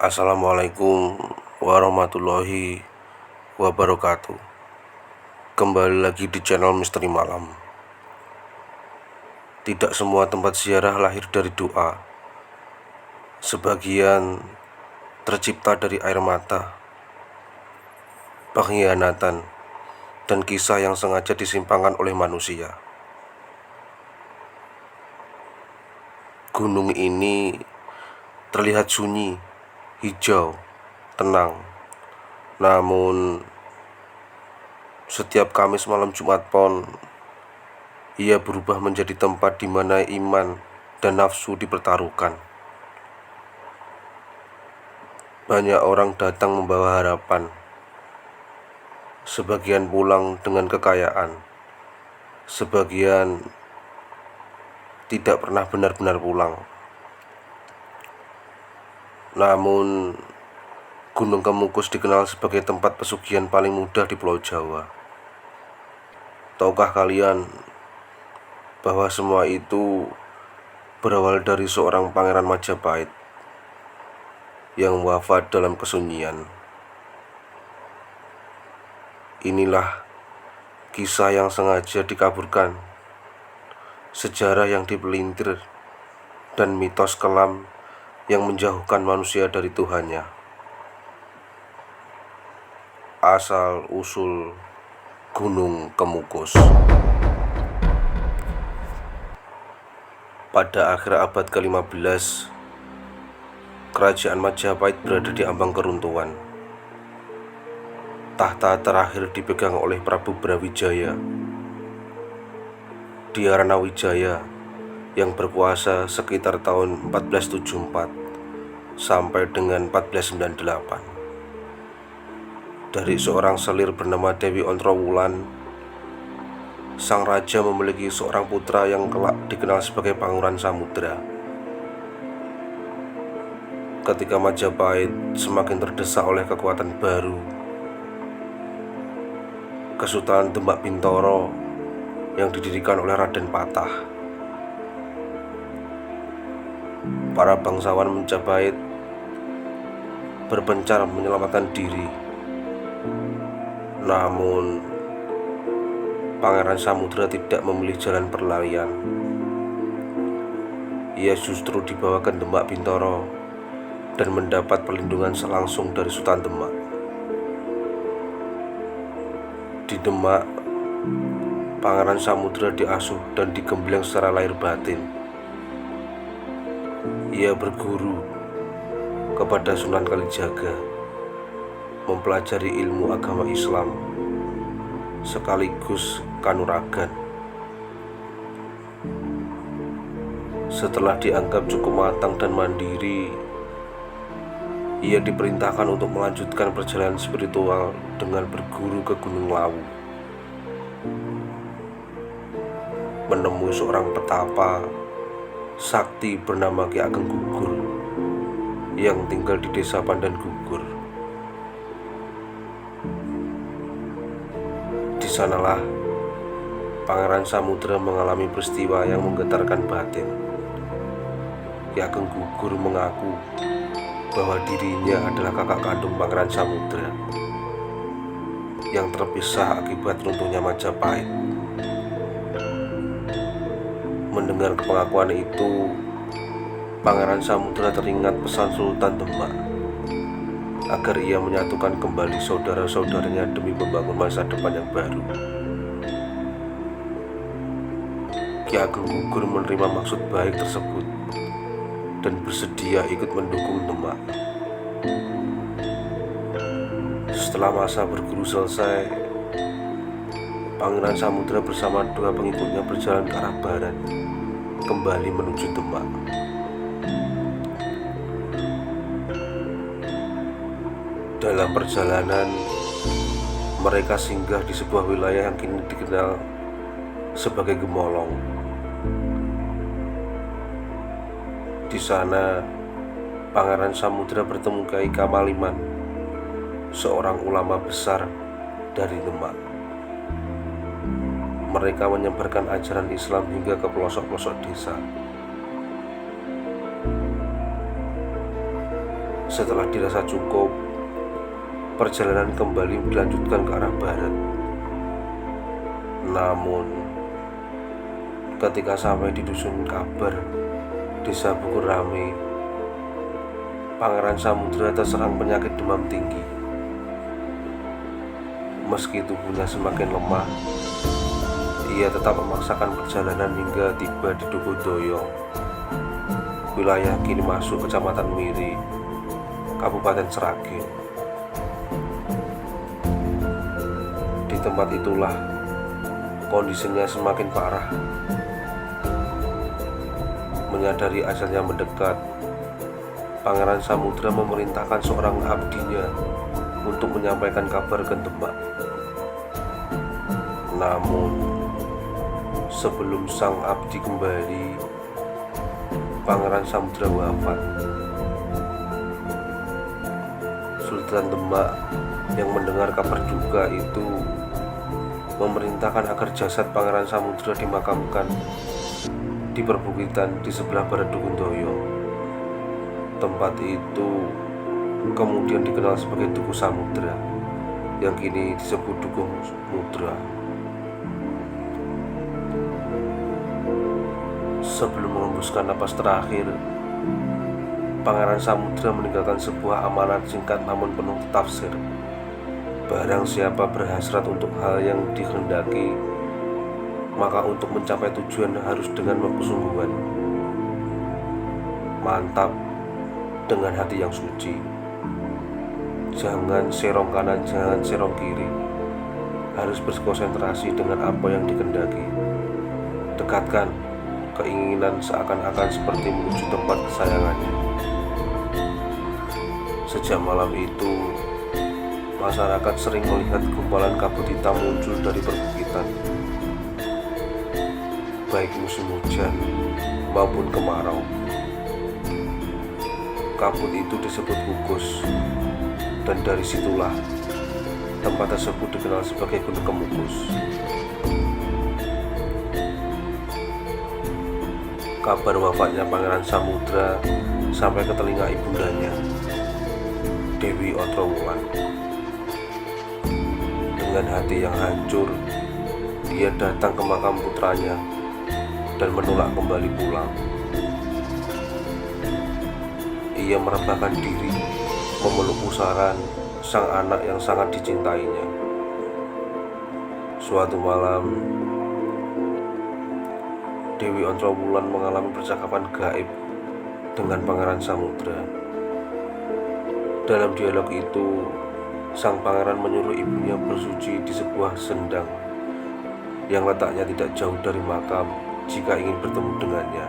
Assalamualaikum warahmatullahi wabarakatuh. Kembali lagi di channel Misteri Malam. Tidak semua tempat ziarah lahir dari doa. Sebagian tercipta dari air mata, pengkhianatan, dan kisah yang sengaja disimpangkan oleh manusia. Gunung ini terlihat sunyi, hijau, tenang. Namun setiap Kamis malam Jumat Pon, ia berubah menjadi tempat di mana iman dan nafsu dipertaruhkan. Banyak orang datang membawa harapan. Sebagian pulang dengan kekayaan. Sebagian tidak pernah benar-benar pulang. Namun, Gunung Kemukus dikenal sebagai tempat pesugihan paling mudah di Pulau Jawa. Tahukah kalian bahwa semua itu berawal dari seorang pangeran Majapahit yang wafat dalam kesunyian? Inilah kisah yang sengaja dikaburkan, sejarah yang dipelintir, dan mitos kelam yang menjauhkan manusia dari Tuhannya. Asal-usul Gunung Kemukus. Pada akhir abad ke-15, Kerajaan Majapahit berada di ambang keruntuhan. Tahta terakhir dipegang oleh Prabu Brawijaya, Diyarana Wijaya, yang berkuasa sekitar tahun 1474 sampai dengan 1498. Dari seorang selir bernama Dewi Ontrowulan, sang raja memiliki seorang putra yang kelak dikenal sebagai Pangeran Samudra. Ketika Majapahit semakin terdesak oleh kekuatan baru, Kesultanan Demak Bintoro yang didirikan oleh Raden Patah, para bangsawan Majapahit berpencar menyelamatkan diri. Namun, Pangeran Samudra tidak memilih jalan perlarian. Ia justru dibawa ke Demak Bintoro dan mendapat perlindungan langsung dari Sultan Demak. Di Demak, Pangeran Samudra diasuh dan digembleng secara lahir batin. Ia berguru kepada Sunan Kalijaga, mempelajari ilmu agama Islam sekaligus kanuragan. Setelah dianggap cukup matang dan mandiri, ia diperintahkan untuk melanjutkan perjalanan spiritual dengan berguru ke Gunung Lawu, menemui seorang petapa sakti bernama Ki Ageng Gugur yang tinggal di desa Pandan Gugur. Di sanalah Pangeran Samudra mengalami peristiwa yang menggetarkan batin. Ki Ageng Gugur mengaku bahwa dirinya adalah kakak kandung Pangeran Samudra yang terpisah akibat runtuhnya Majapahit. Mendengar pengakuan itu, Pangeran Samudra teringat pesan Sultan Demak agar ia menyatukan kembali saudara-saudaranya demi membangun masa depan yang baru. Ki Ageng Gugur menerima maksud baik tersebut dan bersedia ikut mendukung Demak. Setelah masa berguru selesai, Pangeran Samudra bersama dua pengikutnya berjalan ke arah barat, kembali menuju Demak. Dalam perjalanan, mereka singgah di sebuah wilayah yang kini dikenal sebagai Gemolong. Di sana, Pangeran Samudra bertemu Kyai Kamaliman, seorang ulama besar dari Demak. Mereka menyebarkan ajaran Islam hingga ke pelosok-pelosok desa. Setelah dirasa cukup, perjalanan kembali dilanjutkan ke arah barat. Namun, ketika sampai di dusun Kabar, desa Bukurame, Pangeran Samudra terserang penyakit demam tinggi. Meski tubuhnya semakin lemah, ia tetap memaksakan perjalanan hingga tiba di Dukuhdoyo. Wilayah kini masuk Kecamatan Miri, Kabupaten Sragen. Di tempat itulah kondisinya semakin parah. Menyadari ajalnya mendekat, Pangeran Samudra memerintahkan seorang abdinya untuk menyampaikan kabar ke Demak. Namun, sebelum sang abdi kembali, Pangeran Samudra wafat. Sultan Demak yang mendengar kabar duka itu memerintahkan agar jasad Pangeran Samudra dimakamkan di perbukitan di sebelah barat Dukuhdoyo. Tempat itu kemudian dikenal sebagai Dukuh Samudra, yang kini disebut Dukuh Mudra. Sebelum mengembuskan napas terakhir, Pangeran Samudra meninggalkan sebuah amanat singkat namun penuh tafsir. Barang siapa berhasrat untuk hal yang dikehendaki, maka untuk mencapai tujuan harus dengan kesungguhan, mantap, dengan hati yang suci. Jangan serong kanan, jangan serong kiri. Harus berkonsentrasi dengan apa yang dikehendaki. Dekatkan keinginan seakan-akan seperti menuju tempat kesayangannya. Sejak malam itu, masyarakat sering melihat gumpalan kabut hitam muncul dari perbukitan, baik musim hujan maupun kemarau. Kabut itu disebut Kukus, dan dari situlah tempat tersebut dikenal sebagai Gunung Kemukus. Kabar wafatnya Pangeran Samudra sampai ke telinga ibundanya, Dewi Ontrowulan. Dengan hati yang hancur, dia datang ke makam putranya dan menolak kembali pulang. Ia merebahkan diri memeluk pusaran sang anak yang sangat dicintainya. Suatu malam, Dewi Ontrowulan mengalami percakapan gaib dengan Pangeran Samudra. Dalam dialog itu, sang pangeran menyuruh ibunya bersuci di sebuah sendang yang letaknya tidak jauh dari makam jika ingin bertemu dengannya.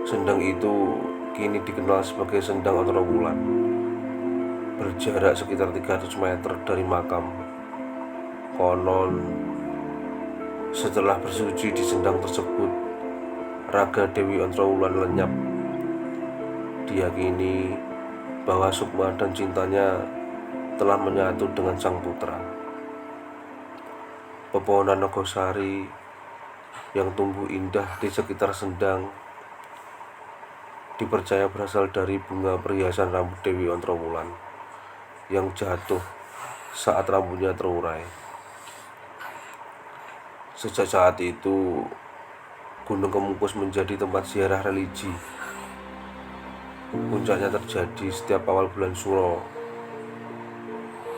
Sendang itu kini dikenal sebagai Sendang Ontrowulan, berjarak sekitar 300 meter dari makam. Konon, setelah bersuci di sendang tersebut, raga Dewi Ontrowulan lenyap. Diyakini bahwa sukma dan cintanya telah menyatu dengan sang putra. Pepohonan Nogosari yang tumbuh indah di sekitar sendang dipercaya berasal dari bunga perhiasan rambut Dewi Ontrowulan yang jatuh saat rambutnya terurai. Sejak saat itu, Gunung Kemukus menjadi tempat ziarah religi. Puncaknya terjadi setiap awal bulan Suro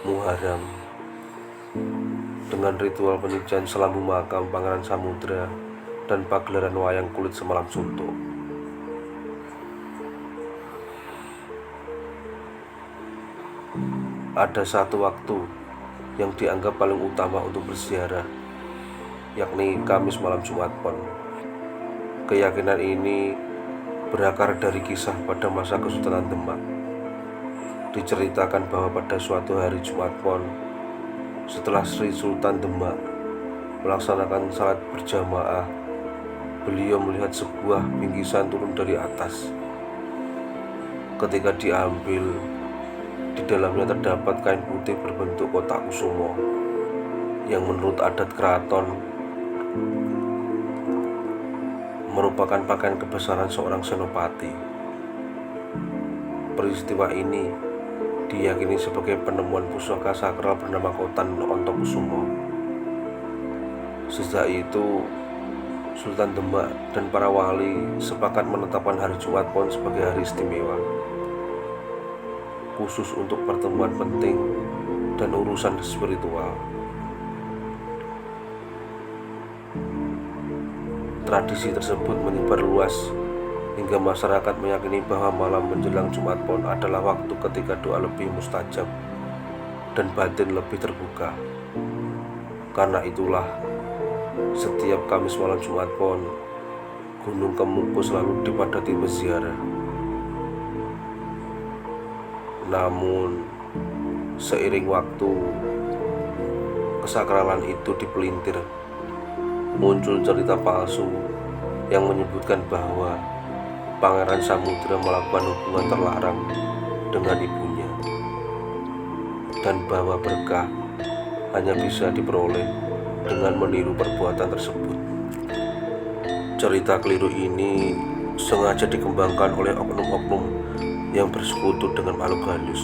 Muharram dengan ritual penyucian selambung makam Pangeran Samudra dan pagelaran wayang kulit semalam suntuk. Ada satu waktu yang dianggap paling utama untuk berziarah, yakni Kamis malam Jumat Pon. Keyakinan ini berakar dari kisah pada masa Kesultanan Demak. Diceritakan bahwa pada suatu hari Jumat Pon, setelah Sri Sultan Demak melaksanakan salat berjamaah, beliau melihat sebuah bingkisan turun dari atas. Ketika diambil, di dalamnya terdapat kain putih berbentuk kotak kusumo yang menurut adat keraton merupakan pakaian kebesaran seorang senopati. peristiwa ini diyakini sebagai penemuan pusaka sakral bernama Khotan Ontokusumo. Sejak itu, Sultan Demak dan para wali sepakat menetapkan hari Jumat Pon sebagai hari istimewa, khusus untuk pertemuan penting dan urusan spiritual. Tradisi tersebut menyebar luas hingga masyarakat meyakini bahwa malam menjelang Jumat Pon adalah waktu ketika doa lebih mustajab dan batin lebih terbuka. Karena itulah, setiap Kamis malam Jumat Pon, Gunung Kemukus selalu dipadati peziarah. Namun, seiring waktu, kesakralan itu dipelintir. Muncul cerita palsu yang menyebutkan bahwa Pangeran Samudra melakukan hubungan terlarang dengan ibunya, dan bahwa berkah hanya bisa diperoleh dengan meniru perbuatan tersebut. Cerita keliru ini sengaja dikembangkan oleh oknum-oknum yang bersekutu dengan makhluk halus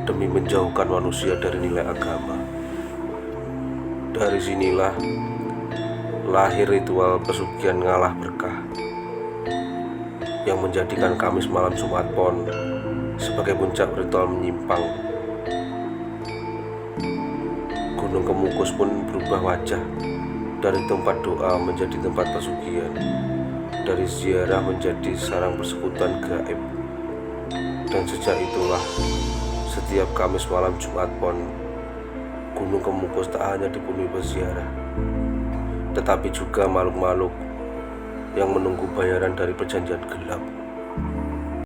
demi menjauhkan manusia dari nilai agama. Dari sinilah lahir ritual pesugihan ngalah berkah yang menjadikan Kamis malam Jumat Pon sebagai puncak ritual menyimpang. Gunung Kemukus pun berubah wajah dari tempat doa menjadi tempat pesugihan, dari ziarah menjadi sarang persekutuan gaib. Dan sejak itulah, setiap Kamis malam Jumat Pon, Gunung Kemukus tak hanya dipenuhi peziarah, tetapi juga makhluk-makhluk yang menunggu bayaran dari perjanjian gelap.